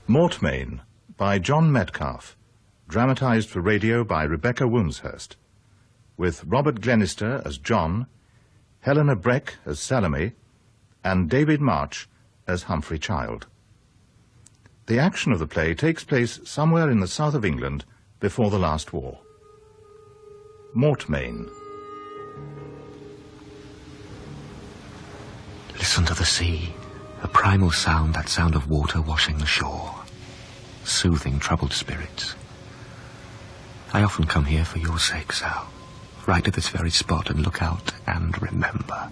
Mortmain by John Metcalfe, dramatised for radio by Rebecca Wilmshurst, with Robert Glenister as John, Helena Breck as Salome, and David March as Humphrey Child. The action of the play takes place somewhere in the south of England before the last war. Mortmain. Listen to the sea, a primal sound, that sound of water washing the shore, soothing troubled spirits. I often come here for your sake, Sal, right at this very spot, and look out and remember.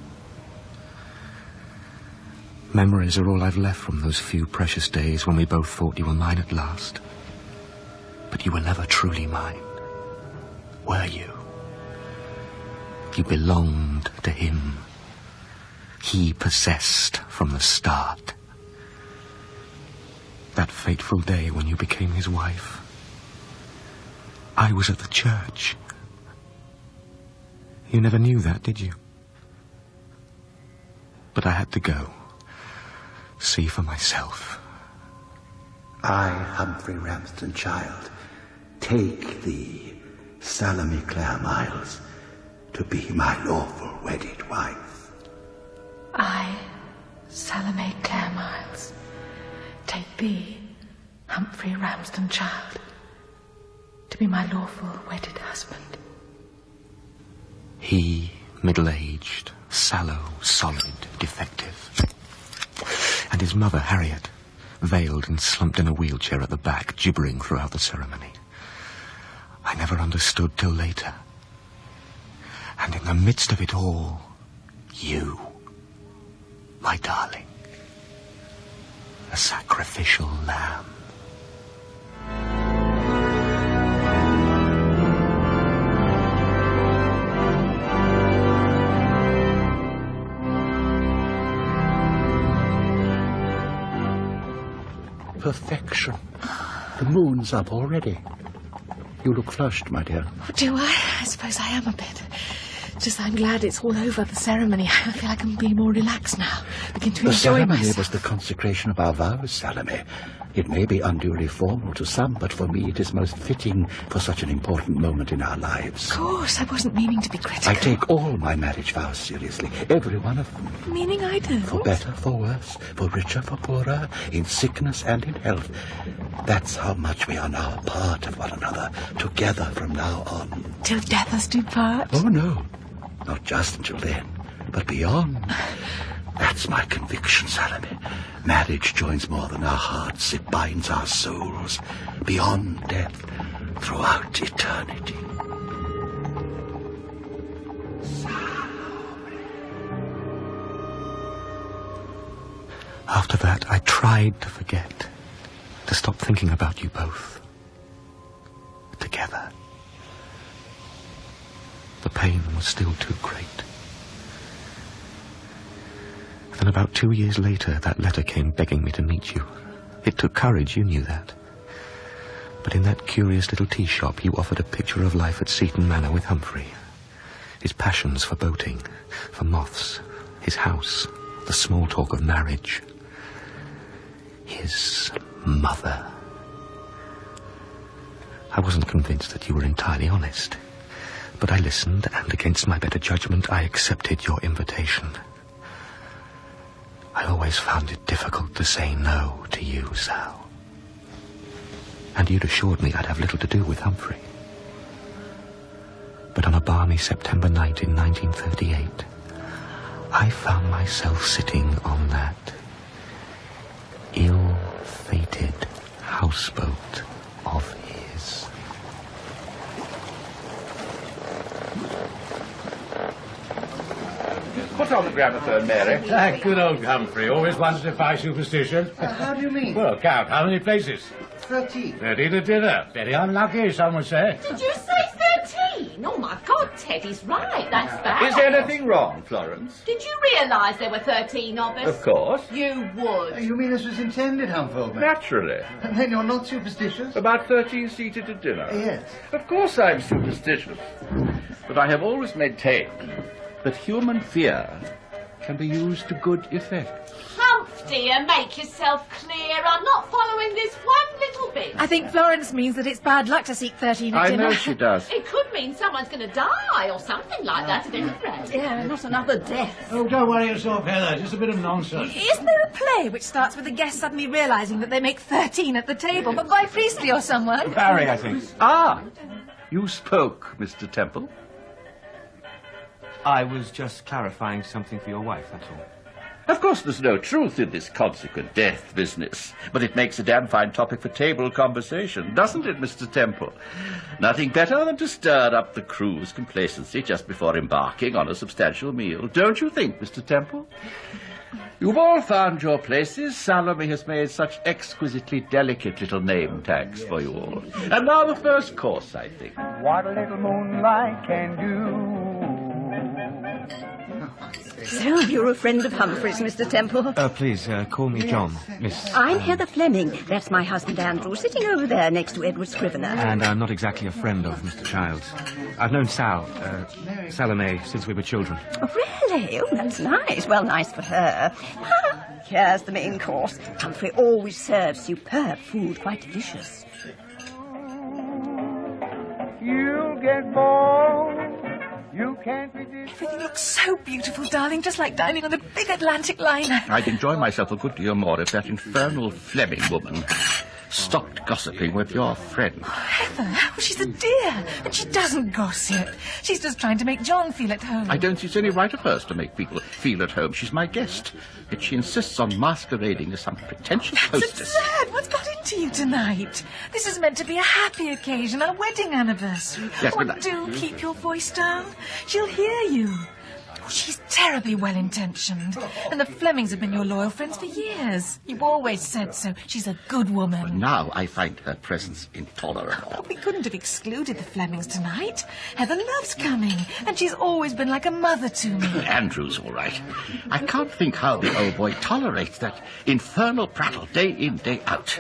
Memories are all I've left from those few precious days when we both thought you were mine at last. But you were never truly mine, were you? You belonged to him. He possessed from the start. That fateful day when you became his wife, I was at the church. You never knew that, did you? But I had to go. See for myself. I, Humphrey Ramsden Child, take thee, Salome Clare Miles, to be my lawful wedded wife. I, Salome Clare Miles, take thee, Humphrey Ramsden Child, to be my lawful wedded husband. He, middle-aged, sallow, solid, defective. And his mother, Harriet, veiled and slumped in a wheelchair at the back, gibbering throughout the ceremony. I never understood till later. And in the midst of it all, you, my darling, a sacrificial lamb. Perfection. The moon's up already. You look flushed, my dear. Oh, do I? I suppose I am a bit. Just I'm glad it's all over, the ceremony. I feel I can be more relaxed now. Begin to enjoy myself. The ceremony was the consecration of our vows, Salome. It may be unduly formal to some, but for me it is most fitting for such an important moment in our lives. Of course, I wasn't meaning to be critical. I take all my marriage vows seriously, every one of them. Meaning I do? For better, for worse, for richer, for poorer, in sickness and in health. That's how much we are now part of one another, together from now on. Till death us do part? Oh, no. Not just until then, but beyond. That's my conviction, Salome. Marriage joins more than our hearts. It binds our souls beyond death, throughout eternity. After that, I tried to forget, to stop thinking about you both. Together. The pain was still too great. Then about 2 years later, that letter came begging me to meet you. It took courage, you knew that. But in that curious little tea shop, you offered a picture of life at Seaton Manor with Humphrey. His passions for boating, for moths, his house, the small talk of marriage. His mother. I wasn't convinced that you were entirely honest. But I listened, and against my better judgment, I accepted your invitation. I always found it difficult to say no to you, Sal. And you'd assured me I'd have little to do with Humphrey. But on a balmy September night in 1938, I found myself sitting on that ill-fated houseboat of his. Put on the gramophone, Mary. Good old Humphrey, always wants to defy superstition. How do you mean? Well, count, how many places? 13. 30 to dinner. Very unlucky, some would say. Did you say 13? Oh, my God, Teddy's right. That's bad. Is there anything wrong, Florence? Did you realise there were 13 of us? Of course. You would. You mean this was intended, Humphrey? Naturally. And then you're not superstitious? About 13 seated at dinner. Yes. Of course I'm superstitious. But I have always maintained that human fear can be used to good effect. Hump, dear, make yourself clear. I'm not following this I think Florence means that it's bad luck to seek 13 at I dinner. know she does. It could mean someone's going to die or something like that at any rate. Yeah, not another death. Oh, don't worry yourself, Heather. Just a bit of nonsense. Isn't there a play which starts with the guests suddenly realising that they make 13 at the table, but by Priestley or someone? Barry, I think. Ah, you spoke, Mr. Temple. I was just clarifying something for your wife, that's all. Of course, there's no truth in this consequent death business, but it makes a damn fine topic for table conversation, doesn't it, Mr. Temple? Nothing better than to stir up the crew's complacency just before embarking on a substantial meal, don't you think, Mr. Temple? You've all found your places. Salome has made such exquisitely delicate little name tags for you all. And now the first course, I think. What a little moonlight can do. So, you're a friend of Humphrey's, Mr. Temple? Please, call me John, Miss... I'm Heather Fleming. That's my husband, Andrew, sitting over there next to Edward Scrivener. And I'm not exactly a friend of Mr. Childs. I've known Salome, since we were children. Oh, really? Oh, that's nice. Well, nice for her. Here's the main course. Humphrey always serves superb food, quite delicious. You'll get bored. You can't resist. Everything looks so beautiful, darling, just like dining on a big Atlantic liner. I'd enjoy myself a good deal more if that infernal Fleming woman stopped gossiping with your friend. Heather, oh, she's a dear, and she doesn't gossip. She's just trying to make John feel at home. I don't see it's any right of hers to make people feel at home. She's my guest. Yet she insists on masquerading as some pretentious hostess. That's absurd. What's got into you tonight? This is meant to be a happy occasion, our wedding anniversary. Yes, oh, but do keep your voice down. She'll hear you. Oh, she's terribly well-intentioned. And the Flemings have been your loyal friends for years. You've always said so. She's a good woman. Now I find her presence intolerable. But we couldn't have excluded the Flemings tonight. Heather loves coming, and she's always been like a mother to me. Andrew's all right. I can't think how the old boy tolerates that infernal prattle day in, day out.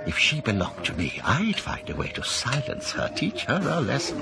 If she belonged to me, I'd find a way to silence her, teach her a lesson.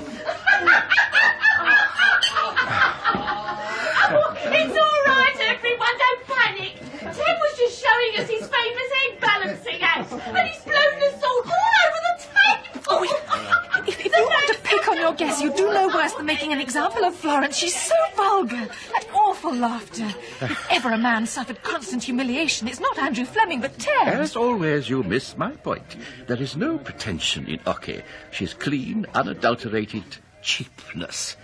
It's all right, everyone, don't panic. Ted was just showing us his famous egg balancing act, and he's blown the salt all over the table. Oh, if you want to pick on your guests, you do no worse than making an example of Florence. She's so vulgar. That awful laughter. If ever a man suffered constant humiliation, it's not Andrew Fleming, but Ted. As always, you miss my point. There is no pretension in Occy. She's clean, unadulterated cheapness.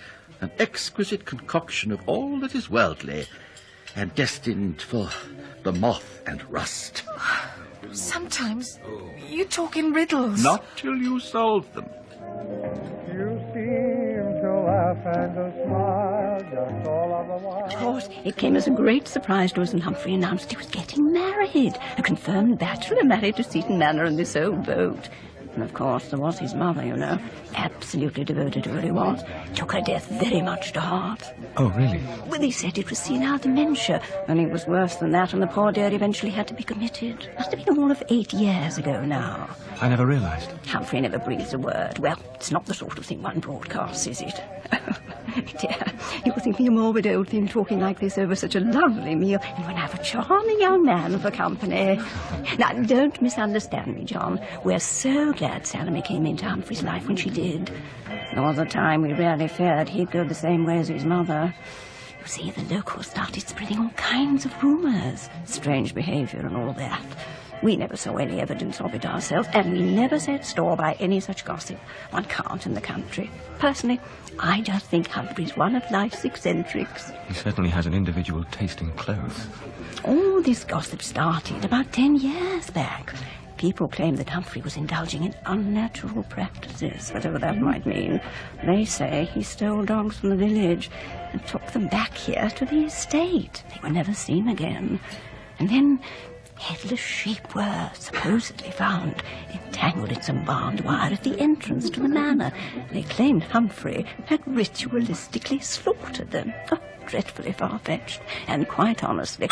An exquisite concoction of all that is worldly and destined for the moth and rust. Sometimes you talk in riddles. Not till you solve them. You seem to laugh and to smile just all of the while. Of course, it came as a great surprise to us when Humphrey announced he was getting married. A confirmed bachelor married to Seaton Manor in this old boat. And of course, there was his mother, you know, absolutely devoted to her he was. Took her death very much to heart. Oh, really? Well, they said it was senile dementia, and it was worse than that, and the poor dear eventually had to be committed. Must have been all of 8 years ago now. I never realised. Humphrey never breathes a word. Well, it's not the sort of thing one broadcasts, is it? Dear, you think me a morbid old thing talking like this over such a lovely meal, and when I have a charming young man for company. Now, don't misunderstand me, John. We're so glad Salome came into Humphrey's life when she did. There was a time we really feared he'd go the same way as his mother. You see, the locals started spreading all kinds of rumours, strange behaviour and all that. We never saw any evidence of it ourselves, and we never set store by any such gossip. One can't in the country. Personally, I just think Humphrey's one of life's eccentrics. He certainly has an individual taste in clothes. All this gossip started about 10 years back. People claim that Humphrey was indulging in unnatural practices, whatever that might mean. They say he stole dogs from the village and took them back here to the estate. They were never seen again. And then headless sheep were supposedly found entangled in some barbed wire at the entrance to the manor. They claimed Humphrey had ritualistically slaughtered them. Oh, dreadfully far-fetched. And quite honestly,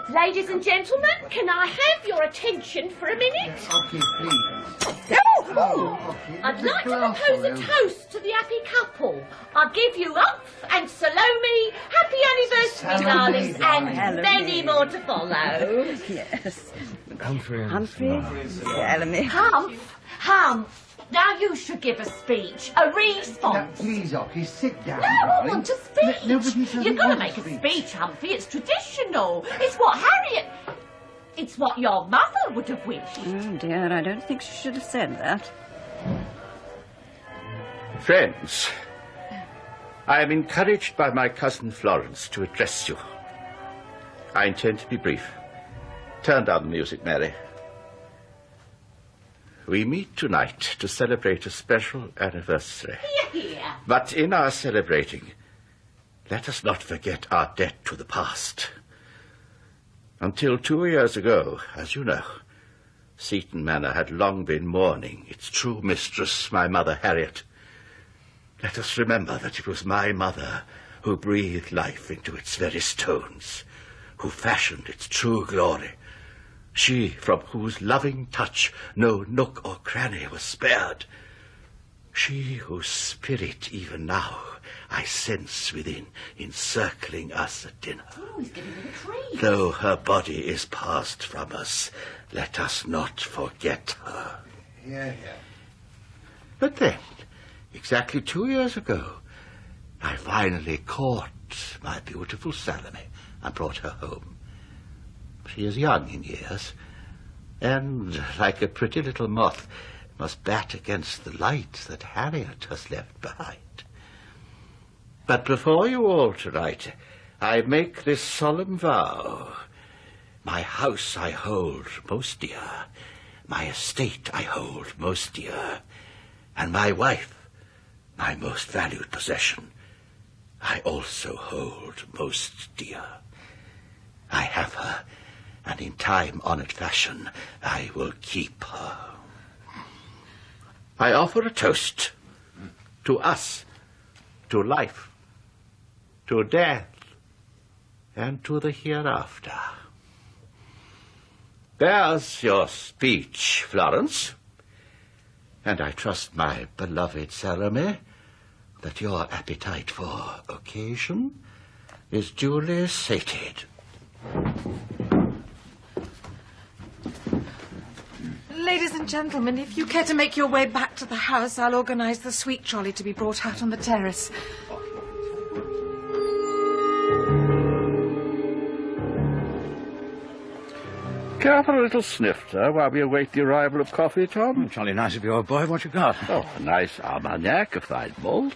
Ladies and gentlemen, can I have your attention for a minute? Occy, please. Oh, I'd like to propose a toast to the happy couple. I'll give you Humph and Salome, happy anniversary, darlings, and many more to follow. yes, Humphrey. Salome. Humph. Now you should give a speech, a response. Please, Occy, sit down. No, I darling. want a speech. Nobody doesn't You've got to want make a speech, Humphrey. It's traditional. It's what Harriet... It's what your mother would have wished. Oh, dear, I don't think she should have said that. Friends, I am encouraged by my cousin Florence to address you. I intend to be brief. Turn down the music, Mary. We meet tonight to celebrate a special anniversary. Here. But in our celebrating, let us not forget our debt to the past. Until 2 years ago, as you know, Seaton Manor had long been mourning its true mistress, my mother Harriet. Let us remember that it was my mother who breathed life into its very stones, who fashioned its true glory. She, from whose loving touch no nook or cranny was spared. She whose spirit even now I sense within, encircling us at dinner. Oh, he's getting rid of trees. Though her body is passed from us, let us not forget her. Yeah. But then, exactly 2 years ago, I finally caught my beautiful Salome and brought her home. She is young in years, and, like a pretty little moth, must bat against the light that Harriet has left behind. But before you all tonight, I make this solemn vow. My house I hold most dear, my estate I hold most dear, and my wife, my most valued possession, I also hold most dear. I have her, and in time-honored fashion, I will keep her. I offer a toast to us, to life, to death, and to the hereafter. There's your speech, Florence. And I trust, my beloved Salome, that your appetite for occasion is duly sated. Ladies and gentlemen, if you care to make your way back to the house, I'll organise the sweet trolley to be brought out on the terrace. Care for a little snifter while we await the arrival of coffee, Tom? Jolly nice of you, old boy. What you got? Oh, a nice Armagnac, a fine malt.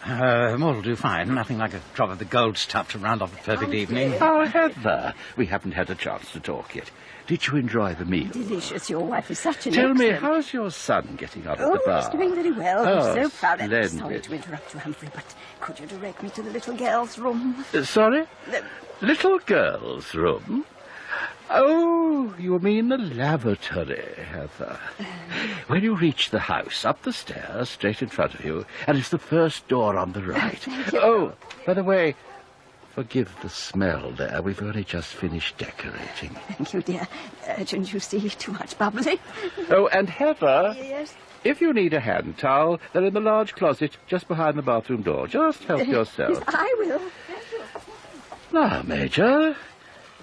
Malt will do fine. Nothing like a drop of the gold stuff to round off a perfect evening. Oh, Heather, we haven't had a chance to talk yet. Did you enjoy the meal? Delicious. Your wife is such an Tell me, excellent... how's your son getting on at the Oh, bar? he's doing very well. Oh, I'm so proud. splendid. Sorry to interrupt you, Humphrey, but could you direct me to the little girl's room? Sorry? Little girl's room? Oh, you mean the lavatory, Heather. When you reach the house, up the stairs, straight in front of you, and it's the first door on the right. Thank you. Oh, by the way, forgive the smell there. We've only just finished decorating. Thank you, dear. Don't you see too much bubbling? Oh, and Heather, Yes. if you need a hand towel, they're in the large closet just behind the bathroom door. Just help yourself. Yes, I will. Now, Major,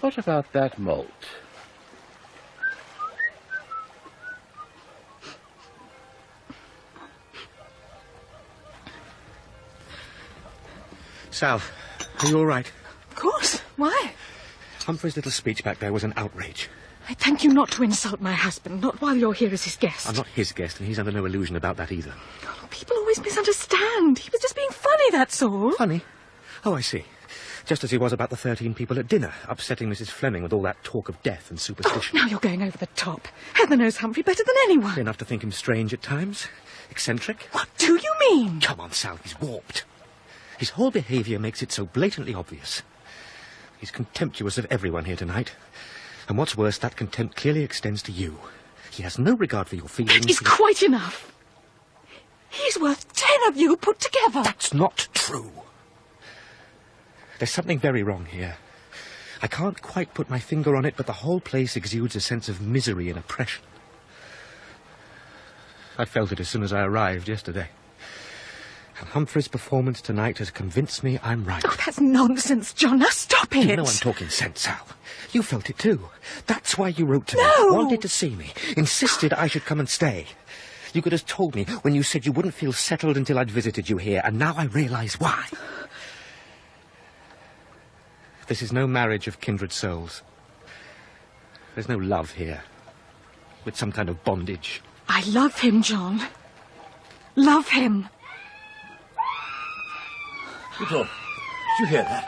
what about that malt? Sal, are you all right? Of course. Why? Humphrey's little speech back there was an outrage. I thank you not to insult my husband, not while you're here as his guest. I'm not his guest, and he's under no illusion about that either. People always misunderstand. He was just being funny, that's all. Funny? Oh, I see. Just as he was about the 13 people at dinner, upsetting Mrs. Fleming with all that talk of death and superstition. Now you're going over the top. Heather knows Humphrey better than anyone. Enough to think him strange at times. Eccentric. What do you mean? Come on, Sal, he's warped. His whole behaviour makes it so blatantly obvious. He's contemptuous of everyone here tonight. And what's worse, that contempt clearly extends to you. He has no regard for your feelings. That is quite enough. He's worth 10 of you put together. That's not true. There's something very wrong here. I can't quite put my finger on it, but the whole place exudes a sense of misery and oppression. I felt it as soon as I arrived yesterday. And Humphrey's performance tonight has convinced me I'm right. Oh, that's nonsense, John. Now stop it. You know I'm talking sense, Sal. You felt it too. That's why you wrote to me. No! Wanted to see me. Insisted I should come and stay. You could have told me when you said you wouldn't feel settled until I'd visited you here, and now I realise why. This is no marriage of kindred souls. There's no love here. With some kind of bondage. I love him, John. Love him. Gudrun, did you hear that?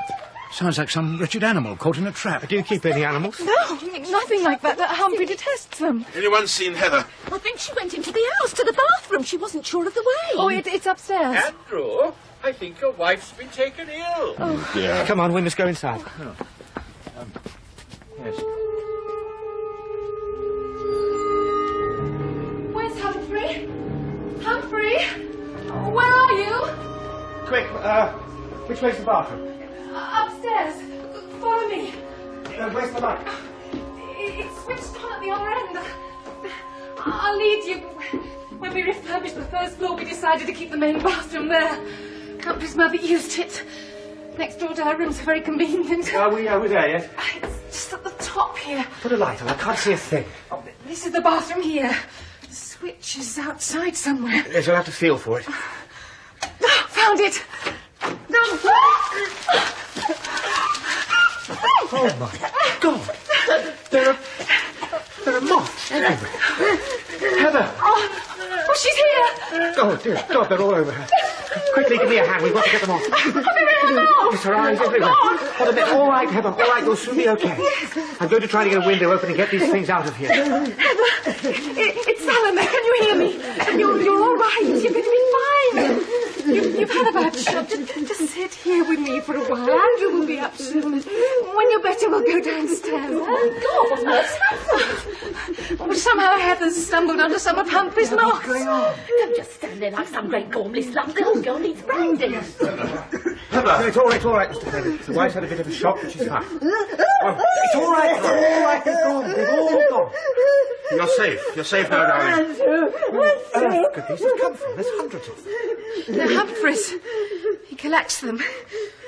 Sounds like some wretched animal caught in a trap. Do you keep any animals? No, nothing like that. Humphrey detests them. Anyone seen Heather? I think she went into the house to the bathroom. She wasn't sure of the way. Oh, it's upstairs. Andrew, I think your wife's been taken ill. Oh, dear. Come on, we must go inside. Yes. Where's Humphrey? Humphrey? Where are you? Quick, which way's the bathroom? Upstairs. Follow me. Where's the light? It's switched on at the other end. I'll lead you. When we refurbished the first floor, we decided to keep the main bathroom there. Humphrey's mother used it. Next door to our rooms are very convenient. Are we there yet? It's just at the top here. Put a light on, I can't see a thing. Oh, this is the bathroom here. The switch is outside somewhere. Yes, I'll have to feel for it. Found it. Oh, my God. There are moths everywhere. Heather! Oh, she's here. Oh, dear God, they're all over her. Quickly, give me a hand. We've got to get them off. Yes, her eyes everywhere. What a bit. All right, Heather. All right, you'll soon be okay. I'm going to try to get a window open and get these things out of here. Heather, it's Salome. Can you hear me? You're all right. You're going to be fine. You've had a bad shock. Just sit here with me for a while. Andrew will be up soon. When you're better, we'll go downstairs. Oh, God, what's happened? Well, somehow Heather's stumbled onto some of Humphrey's knots. What's going on? Don't just stand there like some great gormless lump. The old girl needs brandy. Heather! No, it's all right, Mr. Taylor. The wife's had a bit of a shock, but she's fine. Oh, it's all right, they've gone. They've all gone. You're safe now, darling. Where could these have come from? There's hundreds of them. They're Humphrey's. He collects them.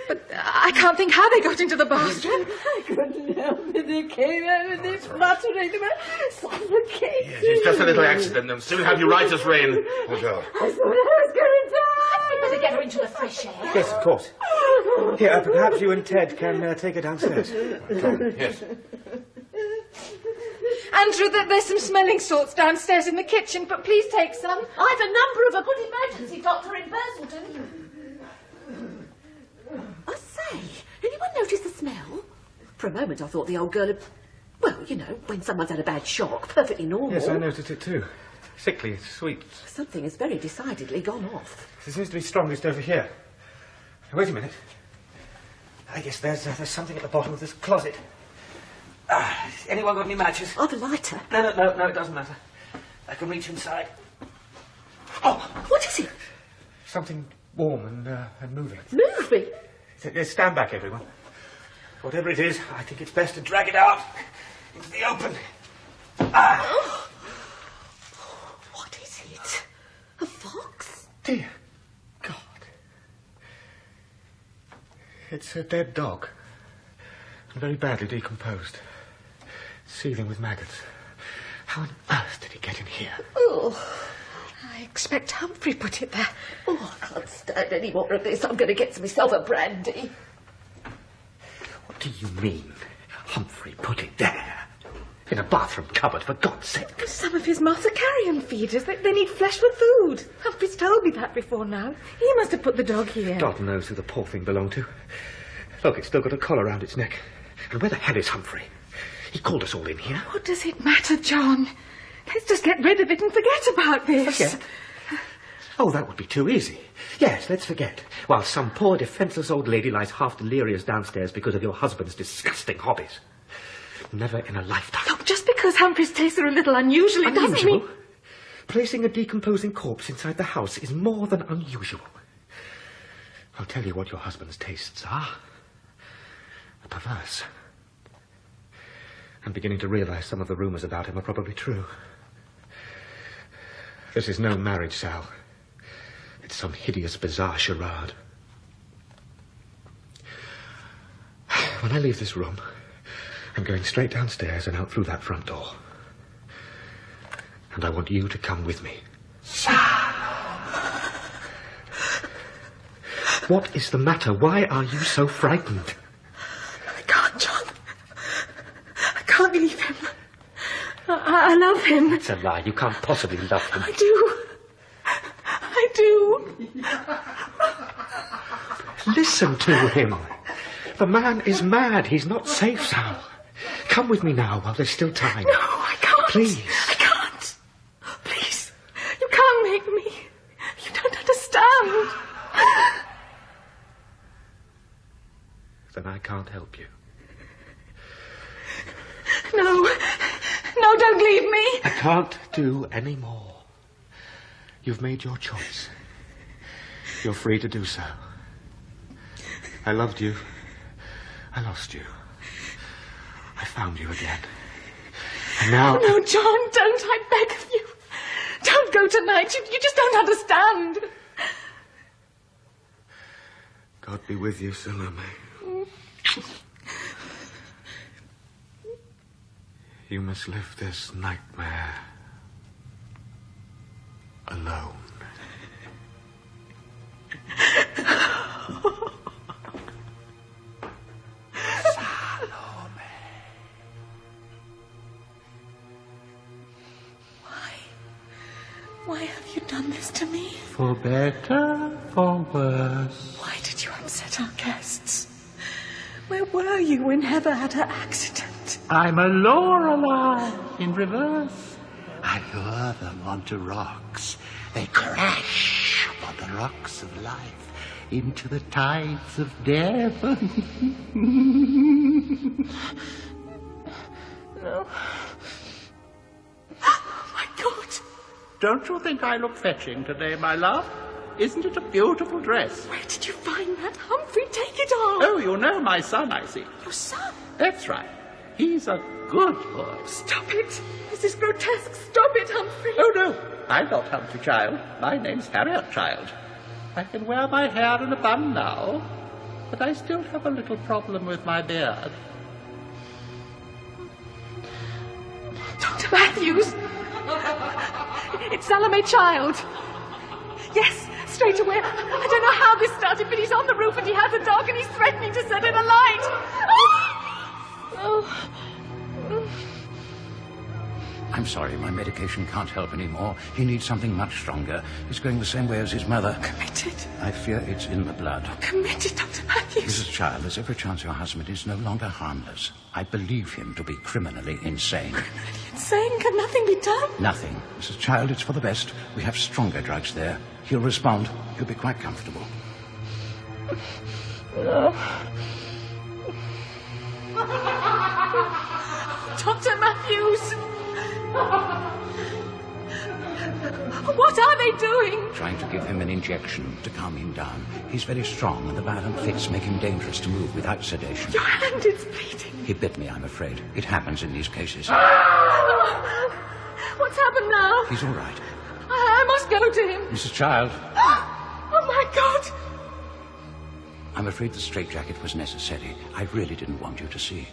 But I can't think how they got into the bathroom. I couldn't help it. They came out with this fluttering. They were suffocating. Yes, it's just a little accident. They'll soon have you right as rain. We'll go. I thought I was going to die. We'd better get her into the fresh air. Yes, of course. Here, perhaps you and Ted can take her downstairs. Yes. Andrew, there's some smelling salts downstairs in the kitchen, but please take some. I've a number of a good emergency doctor in Burslton. I say, anyone notice the smell? For a moment I thought the old girl had... Well, you know, when someone's had a bad shock, perfectly normal. Yes, I noticed it too. Sickly, sweet. Something has very decidedly gone off. It seems to be strongest over here. Wait a minute. I guess there's something at the bottom of this closet. Anyone got any matches? I've a lighter. No, it doesn't matter. I can reach inside. Oh, what is it? Something warm and moving. Moving? Stand back, everyone. Whatever it is, I think it's best to drag it out into the open. Oh. What is it? A fox? Dear God. It's a dead dog. And very badly decomposed. Seething with maggots. How on earth did he get in here? Oh. I expect Humphrey put it there. Oh, I can't stand any more of this. I'm going to get myself a brandy. What do you mean? Humphrey put it there? In a bathroom cupboard, for God's sake. Some of his moths are carrion feeders. They need flesh for food. Humphrey's told me that before now. He must have put the dog here. God knows who the poor thing belonged to. Look, it's still got a collar round its neck. And where the hell is Humphrey? He called us all in here. What does it matter, John? Let's just get rid of it and forget about this. Forget? Oh, that would be too easy. Yes, let's forget. While some poor defenceless old lady lies half delirious downstairs because of your husband's disgusting hobbies. Never in a lifetime. Look, just because Humphrey's tastes are a little unusual, it doesn't mean... Placing a decomposing corpse inside the house is more than unusual. I'll tell you what your husband's tastes are. Perverse. I'm beginning to realize some of the rumours about him are probably true. This is no marriage, Sal. It's some hideous, bizarre charade. When I leave this room, I'm going straight downstairs and out through that front door. And I want you to come with me. What is the matter? Why are you so frightened? I can't, John. I can't leave him. I love him. It's a lie. You can't possibly love him. I do. I do. Listen to him. The man is mad. He's not safe, Sal. Come with me now while there's still time. No, I can't. Please. I can't. Please. You can't make me. You don't understand. Then I can't help you. No. No, don't leave me. I can't do any more. You've made your choice. You're free to do so. I loved you. I lost you. I found you again. And now... Oh, no, John, don't. I beg of you. Don't go tonight. You just don't understand. God be with you, Salome. You must live this nightmare alone. Salome. Why have you done this to me? For better, for worse. Why did you upset our guests? Where were you when Heather had her accident? I'm a Lorelei in reverse. I lure them onto rocks. They crash upon the rocks of life into the tides of death. No. Oh, my God. Don't you think I look fetching today, my love? Isn't it a beautiful dress? Where did you find that, Humphrey? Take it off. Oh, you know my son, I see. Your son? That's right. He's a good boy. Stop it. This is grotesque. Stop it, Humphrey. Oh, no. I'm not Humphrey Child. My name's Harriet Child. I can wear my hair in a bun now, but I still have a little problem with my beard. Dr. Matthews. It's Salome Child. Yes, straight away. I don't know how this started, but he's on the roof and he has a dog and he's threatening to set it alight. Oh. I'm sorry, my medication can't help anymore. He needs something much stronger. He's going the same way as his mother. Committed. I fear it's in the blood. Committed, Dr. Matthews. Mrs. Child, there's every chance your husband is no longer harmless. I believe him to be criminally insane. Criminally insane? Can nothing be done? Nothing. Mrs. Child, it's for the best. We have stronger drugs there. He'll respond. He'll be quite comfortable. Dr. Matthews! What are they doing? Trying to give him an injection to calm him down. He's very strong, and the violent fits make him dangerous to move without sedation. Your hand is bleeding. He bit me, I'm afraid. It happens in these cases. What's happened now? He's all right. I must go to him. Mrs. Child. Oh, my God. I'm afraid the straitjacket was necessary. I really didn't want you to see.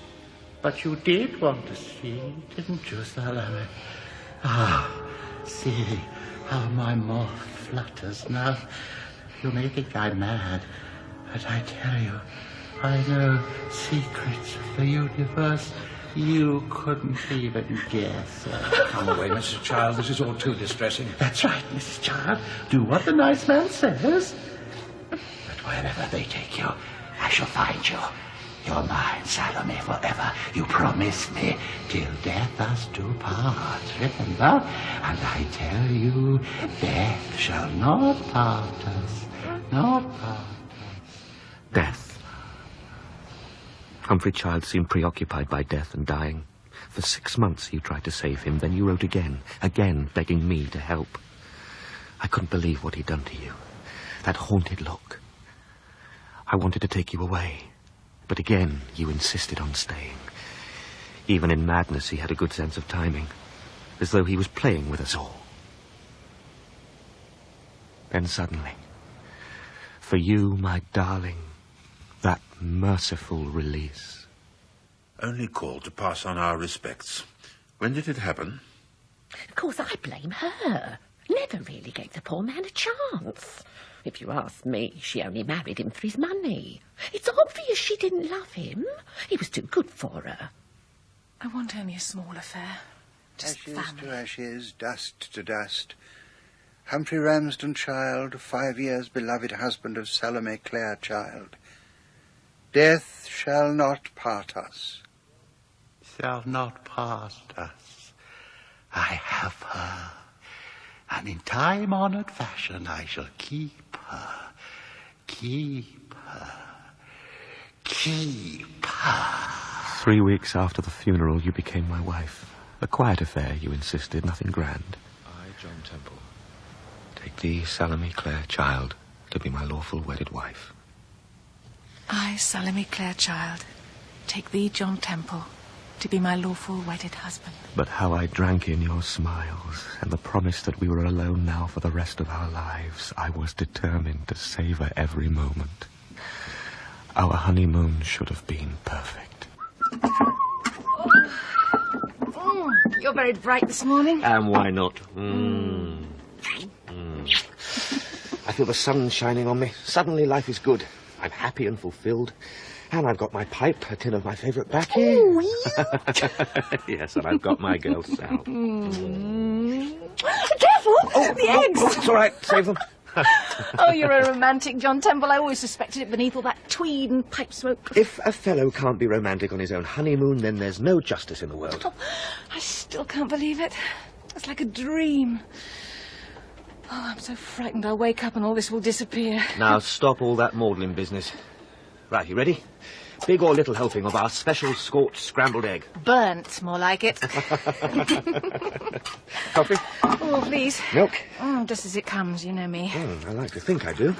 But you did want to see, didn't you, Salome? Ah, see how my mouth flutters now. You may think I'm mad, but I tell you, I know secrets of the universe you couldn't even guess. Come away, Mrs. Child. This is all too distressing. That's right, Mrs. Child. Do what the nice man says. But wherever they take you, I shall find you. You're mine, Salome, forever. You promised me, till death us do part. Remember? And I tell you, death shall not part us. Not part us. Death. Humphrey Child seemed preoccupied by death and dying. For 6 months you tried to save him, then you wrote again, begging me to help. I couldn't believe what he'd done to you. That haunted look. I wanted to take you away. But again, you insisted on staying. Even in madness, he had a good sense of timing, as though he was playing with us all. Then suddenly, For you, my darling, that merciful release. Only called to pass on our respects. When did it happen? Of course, I blame her. Never really gave the poor man a chance. If you ask me, she only married him for his money. It's obvious she didn't love him. He was too good for her. I want only a small affair. Just ashes family. to ashes, dust to dust. Humphrey Ramsden, child, 5 years beloved husband of Salome Clare, child. Death shall not part us. Shall not part us. I have her, and in time-honoured fashion I shall keep her, keep her, keep her. 3 weeks after the funeral, you became my wife. A quiet affair, you insisted, nothing grand. I, John Temple, take thee, Salome Clare, child, to be my lawful wedded wife. I, Salome Clare, child, take thee, John Temple, to be my lawful wedded husband. But how I drank in your smiles, and the promise that we were alone now for the rest of our lives. I was determined to savour every moment. Our honeymoon should have been perfect. You're very bright this morning. And why not? I feel the sun shining on me. Suddenly life is good. I'm happy and fulfilled. And I've got my pipe, a tin of my favourite baccy. Yes, and I've got my girl Sal. Careful! The eggs! Oh, it's all right. Save them. Oh, you're a romantic, John Temple. I always suspected it beneath all that tweed and pipe smoke. If a fellow can't be romantic on his own honeymoon, then there's no justice in the world. Oh, I still can't believe it. It's like a dream. Oh, I'm so frightened I'll wake up and all this will disappear. Now, stop all that maudlin business. Right, you ready? Big or little helping of our special scorched scrambled egg. Burnt, more like it. Coffee? Oh, please. Milk? Just as it comes, you know me. I like to think I do.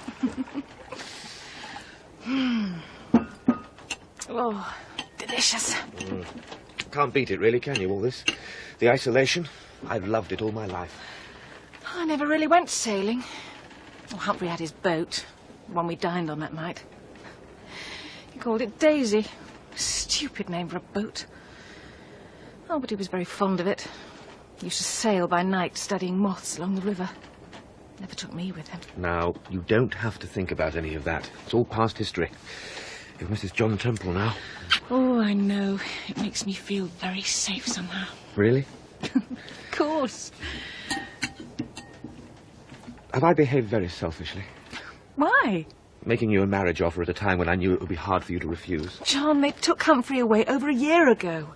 Oh, delicious. Can't beat it, really, can you, all this? The isolation? I've loved it all my life. I never really went sailing. Well, Humphrey had his boat, the one we dined on that night. He called it Daisy. Stupid name for a boat. Oh, but he was very fond of it. He used to sail by night, studying moths along the river. Never took me with him. Now, you don't have to think about any of that. It's all past history. You're Mrs. John Temple now. Oh, I know. It makes me feel very safe somehow. Really? Of course. Have I behaved very selfishly? Why? Making you a marriage offer at a time when I knew it would be hard for you to refuse. John, they took Humphrey away over a year ago.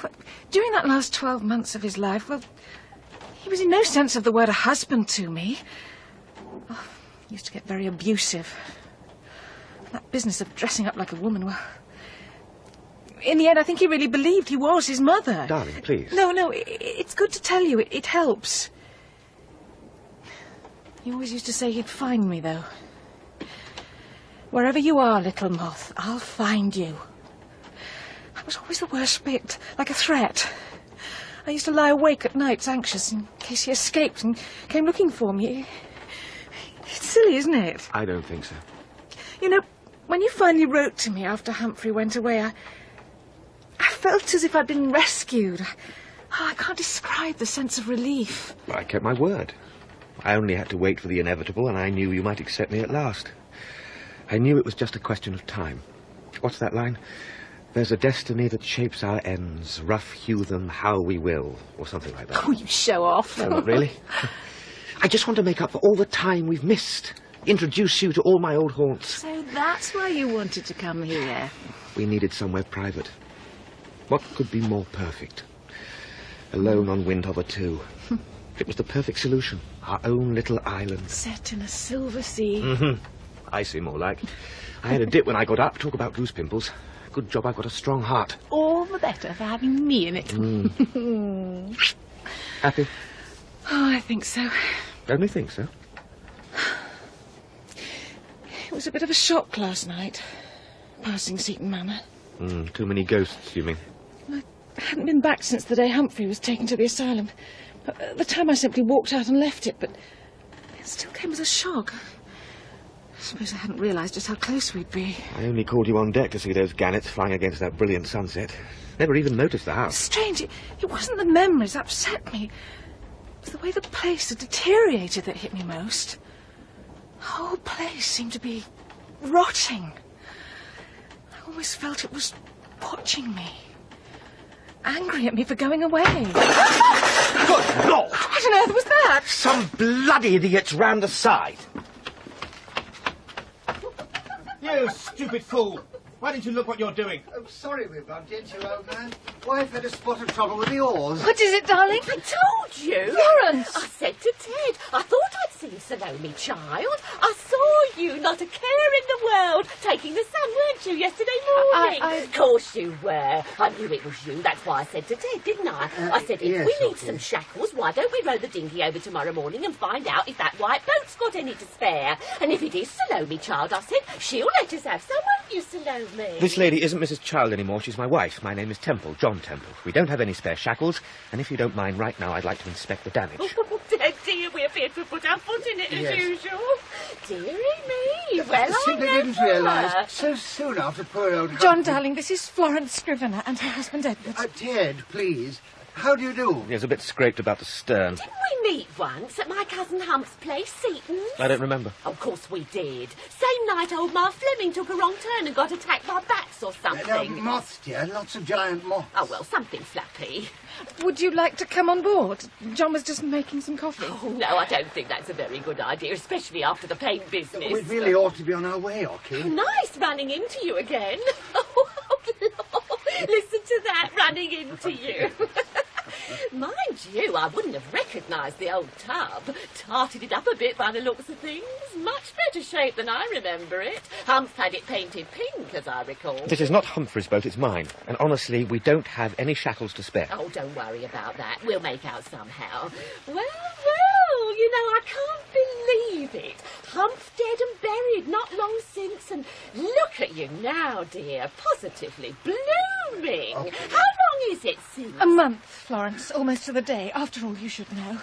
But during that last 12 months of his life, well, he was in no sense of the word a husband to me. Oh, he used to get very abusive. That business of dressing up like a woman, well... In the end, I think he really believed he was his mother. Darling, please. No, it's good to tell you. It helps. He always used to say he'd find me, though. Wherever you are, little moth, I'll find you. That was always the worst bit, like a threat. I used to lie awake at nights, anxious, in case he escaped and came looking for me. It's silly, isn't it? I don't think so. You know, when you finally wrote to me after Humphrey went away, I felt as if I'd been rescued. I can't describe the sense of relief. Well, I kept my word. I only had to wait for the inevitable, and I knew you might accept me at last. I knew it was just a question of time. What's that line? There's a destiny that shapes our ends, rough hew them how we will, or something like that. Oh, you show off. No, not really. I just want to make up for all the time we've missed. Introduce you to all my old haunts. So that's why you wanted to come here? We needed somewhere private. What could be more perfect? Alone on Windhover 2. It was the perfect solution. Our own little island. Set in a silver sea. Mm-hmm. I see, more like. I had a dip when I got up. Talk about goose pimples. Good job I've got a strong heart. All the better for having me in it. Happy? Oh, I think so. Only think so? It was a bit of a shock last night, passing Seaton Manor. Too many ghosts, you mean? I hadn't been back since the day Humphrey was taken to the asylum. At the time I simply walked out and left it, but it still came as a shock. suppose I hadn't realised just how close we'd be. I only called you on deck to see those gannets flying against that brilliant sunset. Never even noticed the house. Strange. It wasn't the memories that upset me. It was the way the place had deteriorated that hit me most. The whole place seemed to be rotting. I always felt it was watching me. Angry at me for going away. Good Lord! What on earth was that? Some bloody idiots round the side. You stupid fool! Why didn't you look what you're doing? Oh, sorry we bumped into you, old man. Wife had a spot of trouble with the oars. What is it, darling? I told you. Florence! I said to Ted, I thought I'd seen Salome, child. I saw you, not a care in the world, taking the sun, weren't you, yesterday morning? Of course you were. I knew it was you. That's why I said to Ted, didn't I? I said, if yes, we need okay. some shackles, why don't we row the dinghy over tomorrow morning and find out if that white boat's got any to spare? And if it is Salome, child, I said, she'll let us have some, won't you, Salome? This lady isn't Mrs. Child anymore. She's my wife. My name is Temple, John Temple. We don't have any spare shackles, and if you don't mind, right now I'd like to inspect the damage. Oh, dear, we appeared to have put our foot in it as usual. Dearie me, well, I simply didn't realise so soon after poor old John, Humphrey. darling, this is Florence Scrivener and her husband Edward. Ted, please. How do you do? He was a bit scraped about the stern. Didn't we meet once at my cousin Hump's place, Seaton's? I don't remember. Of course we did. Same night old Ma Fleming took a wrong turn and got attacked by bats or something. Moths, dear. Lots of giant moths. Oh, well, something flappy. Would you like to come on board? John was just making some coffee. Oh, no, I don't think that's a very good idea, especially after the paint business. We really ought to be on our way, Occy. Nice running into you again. Oh, Lord. Listen to that, running into you. Mind you, I wouldn't have recognised the old tub. Tarted it up a bit by the looks of things. Much better shape than I remember it. Humph had it painted pink, as I recall. This is not Humphrey's boat, it's mine. And honestly, we don't have any shackles to spare. Oh, don't worry about that. We'll make out somehow. Well, you know, I can't believe it. Humph dead and buried not long since, and look at you now, dear. Positively blooming. Okay. How long is it since? A month, Florence, almost to the day. After all, you should know.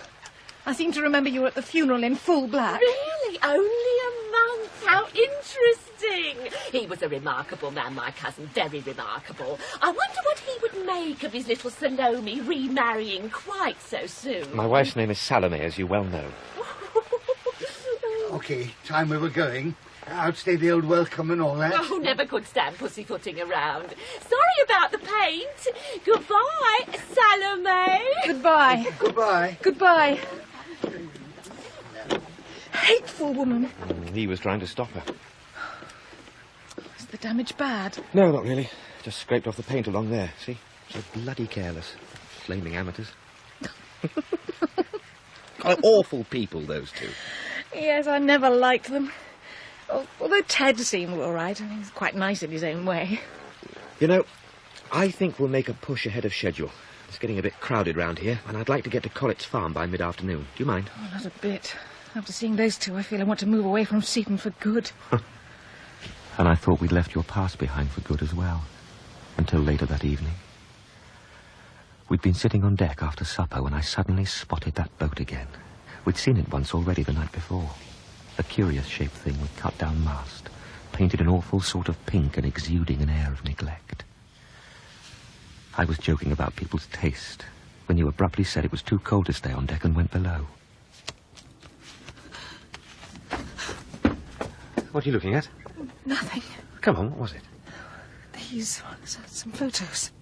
I seem to remember you were at the funeral in full black. Really? Only a month? How interesting. He was a remarkable man, my cousin. Very remarkable. I wonder what he would make of his little Salome remarrying quite so soon. My wife's name is Salome, as you well know. Okay, time we were going. Outstay the old welcome and all that. Oh, never could stand pussyfooting around. Sorry about the paint. Goodbye, Salome. Goodbye. Goodbye. Goodbye. Hateful woman. He was trying to stop her. Is the damage bad? No, not really. Just scraped off the paint along there, see? So bloody careless. Flaming amateurs. Awful people, those two. Yes, I never liked them. Although Ted seemed all right. I mean, he's quite nice in his own way. You know, I think we'll make a push ahead of schedule. It's getting a bit crowded round here, and I'd like to get to Collett's farm by mid-afternoon. Do you mind? Oh, not a bit. After seeing those two, I feel I want to move away from Seaton for good. And I thought we'd left your past behind for good as well. Until later that evening. We'd been sitting on deck after supper when I suddenly spotted that boat again. We'd seen it once already the night before. A curious-shaped thing with cut-down mast, painted an awful sort of pink and exuding an air of neglect. I was joking about people's taste when you abruptly said it was too cold to stay on deck and went below. What are you looking at? Nothing. Come on, what was it? These, some photos.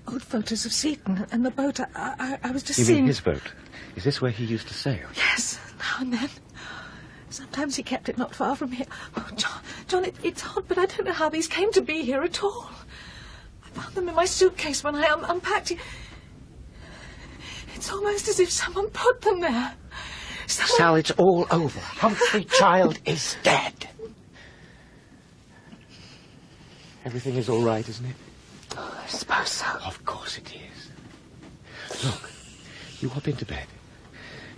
Old photos of Seaton and the boat. I was just You seeing... mean his boat? Is this where he used to sail? Yes, now and then. Sometimes he kept it not far from here. Oh, John, it's odd, but I don't know how these came to be here at all. I found them in my suitcase when I unpacked it. It's almost as if someone put them there. Sal, it's all over. Humphrey Child is dead. Everything is all right, isn't it? Oh, I suppose so. Of course it is. Look, you hop into bed.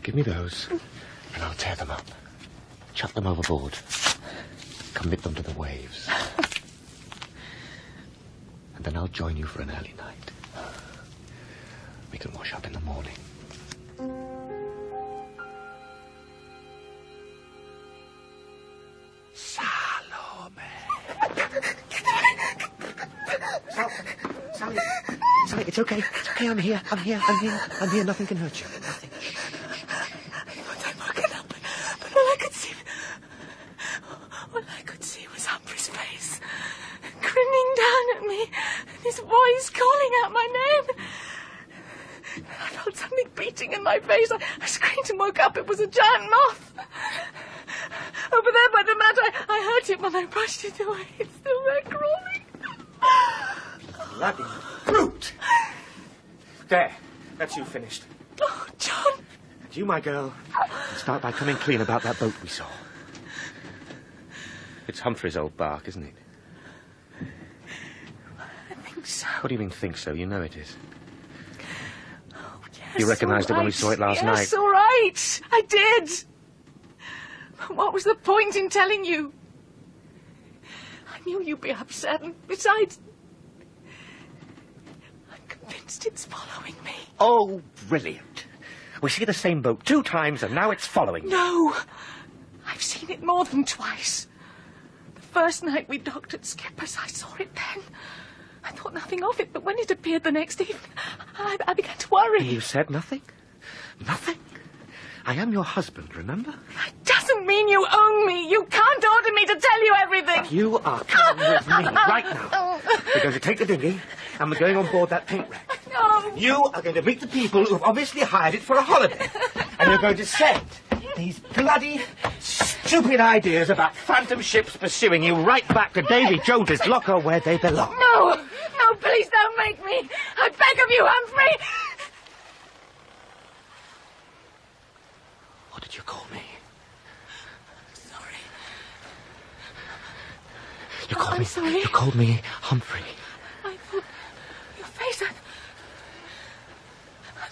Give me those, and I'll tear them up. Chuck them overboard. Commit them to the waves. And then I'll join you for an early night. We can wash up in the morning. It's okay. It's okay. I'm here. I'm here. Nothing can hurt you. Nothing. I'd woken up, but all I could see was Humphrey's face, grinning down at me, and his voice calling out my name. I felt something beating in my face. I screamed and woke up. It was a giant moth. Over there by the mat, I heard it when I brushed it away. It's still there crawling. Bloody brute! There. That's you finished. Oh, John. And you, my girl, start by coming clean about that boat we saw. It's Humphrey's old bark, isn't it? I think so. What do you mean, think so? You know it is. Oh, yes, You recognised it when we saw it last night. Yes, all right. I did. What was the point in telling you? I knew you'd be upset, and besides, I'm convinced it's following me. Oh, brilliant. We see the same boat 2 times, and now it's following. No. I've seen it more than twice. The first night we docked at Skipper's, I saw it then. I thought nothing of it, but when it appeared the next evening, I began to worry. And you said nothing? Nothing? I am your husband, remember? That doesn't mean you own me. You can't order me to tell you everything. You are coming with me right now. We're going to take the dinghy, and we're going on board that paint wreck. No. You are going to meet the people who've obviously hired it for a holiday. And you're going to send these bloody, stupid ideas about phantom ships pursuing you right back to Davy Jones's locker where they belong. No. No, please don't make me. I beg of you, Humphrey. What did you call me? Sorry. I'm sorry. You called me Humphrey. I thought your face. I'm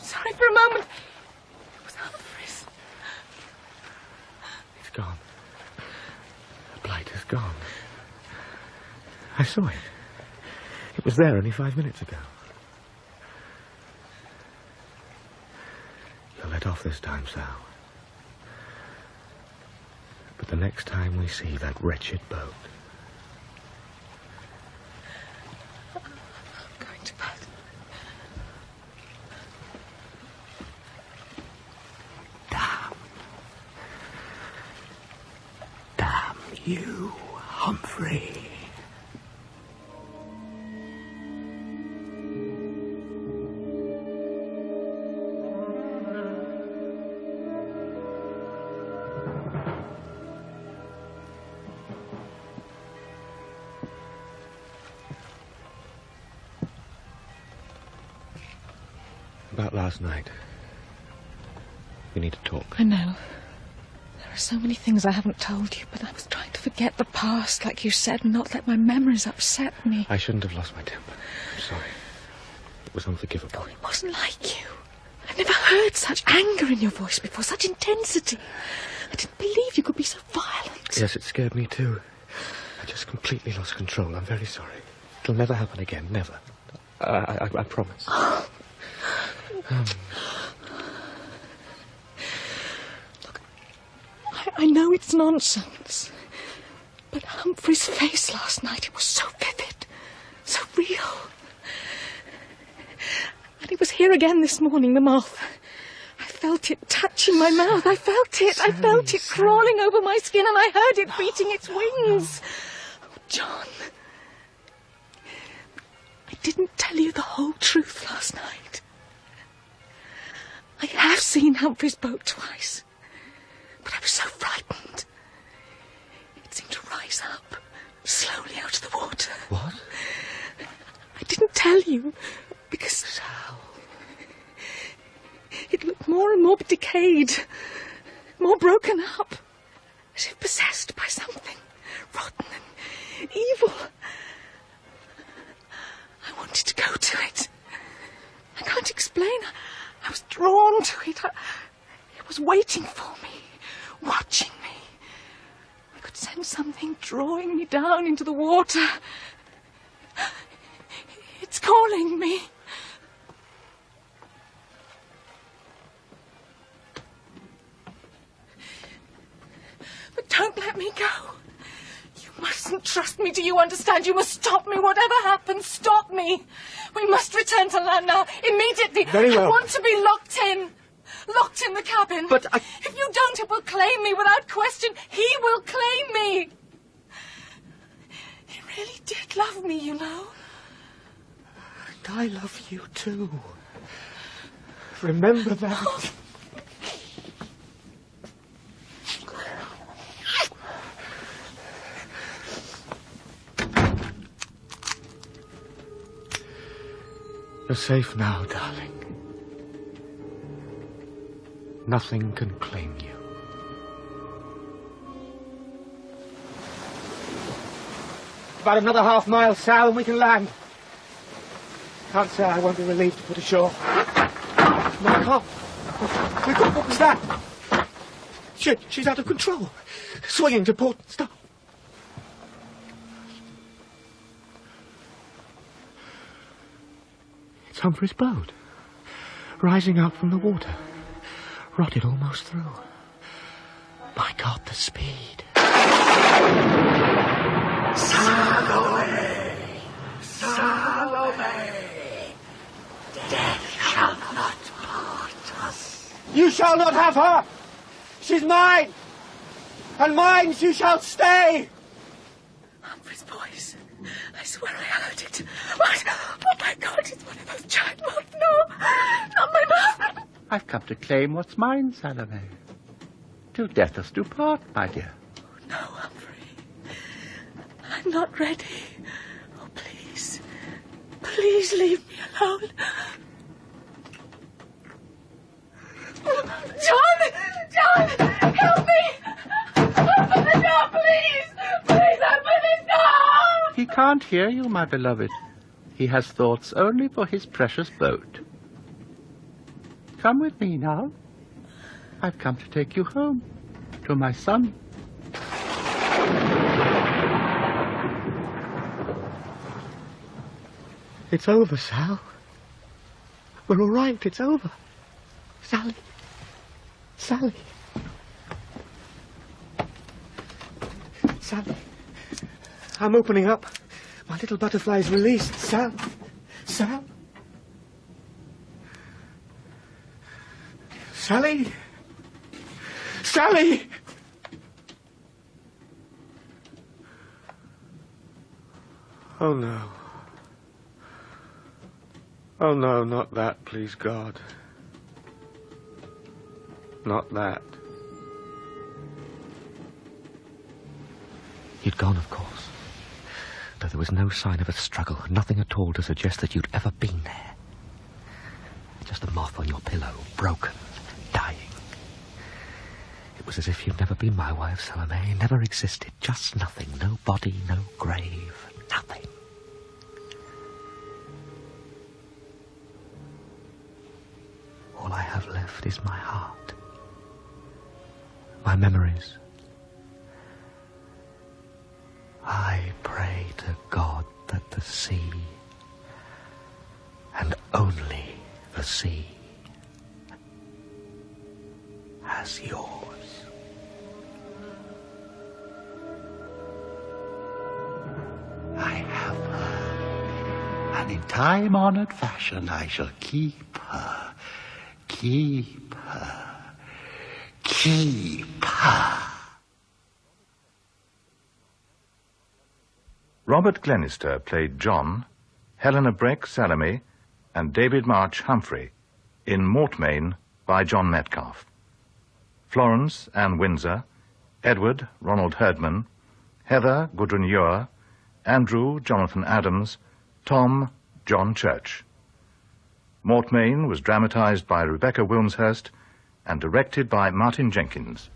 sorry for a moment. It was Humphrey's. It's gone. The blight is gone. I saw it. It was there only 5 minutes ago. You're let off this time, Sal. But the next time we see that wretched boat... I'm going to bed. Damn you, Humphrey. About last night. We need to talk. I know. There are so many things I haven't told you, but I was trying to forget the past, like you said, and not let my memories upset me. I shouldn't have lost my temper. I'm sorry. It was unforgivable. Oh, it wasn't like you. I've never heard such anger in your voice before, such intensity. I didn't believe you could be so violent. Yes, it scared me too. I just completely lost control. I'm very sorry. It'll never happen again. Never. I promise. Look, I know it's nonsense, but Humphrey's face last night, it was so vivid, so real. And it was here again this morning, the moth. I felt it touching my mouth. I felt it crawling over my skin, and I heard it beating its wings. Oh, John, I didn't tell you the whole truth last night. I have seen Humphrey's boat twice, but I was so frightened. It seemed to rise up, slowly out of the water. What? I didn't tell you, because... Sal. It looked more and more decayed, more broken up, as if possessed by something rotten and evil. I wanted to go to it. I can't explain. I was drawn to it. It was waiting for me, watching me. I could sense something drawing me down into the water. It's calling me. But don't let me go. You mustn't trust me. Do you understand? You must stop me. Whatever happens, stop me. We must return to land now, immediately. Very well. I want to be locked in. Locked in the cabin. But If you don't, it will claim me without question. He will claim me. He really did love me, you know. And I love you too. Remember that. You're safe now, darling. Nothing can claim you. About another half mile, Sal, and we can land. Can't say I won't be relieved to put ashore. No, I can't. My God, what was that? She's out of control. Swinging to port and stop. It's Humphrey's boat. Rising out from the water. Rotted almost through. My God, the speed. Salome! Salome! Death shall not part us. You shall not have her! She's mine! And mine she shall stay! Humphrey's voice. I swear I heard it. What? Oh, my God, it's one of those giant moths. No, not my mother. I've come to claim what's mine, Salome. Till death us do part, my dear. No, Humphrey. I'm not ready. Oh, please. Please leave me alone. John! Help me! Open the door, please! Please open the door! He can't hear you, my beloved. He has thoughts only for his precious boat. Come with me now. I've come to take you home, to my son. It's over, Sal. We're all right, it's over. Sally. Sally. Sally. I'm opening up. My little butterfly's released. Sal. Sal. Sally. Sally! Oh, no. Oh, no, not that, please, God. Not that. You'd gone, of course. Though there was no sign of a struggle, nothing at all to suggest that you'd ever been there. Just a moth on your pillow, broken, dying. It was as if you'd never been my wife, Salome, never existed, just nothing, no body, no grave, nothing. All I have left is my heart, my memories. I pray to God that the sea, and only the sea, has yours. I have her, and in time-honored fashion I shall keep her, keep her, keep her. Robert Glenister played John, Helena Breck Salome, and David March Humphrey in Mortmain by John Metcalfe. Florence Anne Windsor, Edward Ronald Herdman, Heather Gudrun Ure, Andrew Jonathan Adams, Tom John Church. Mortmain was dramatised by Rebecca Wilmshurst and directed by Martin Jenkins.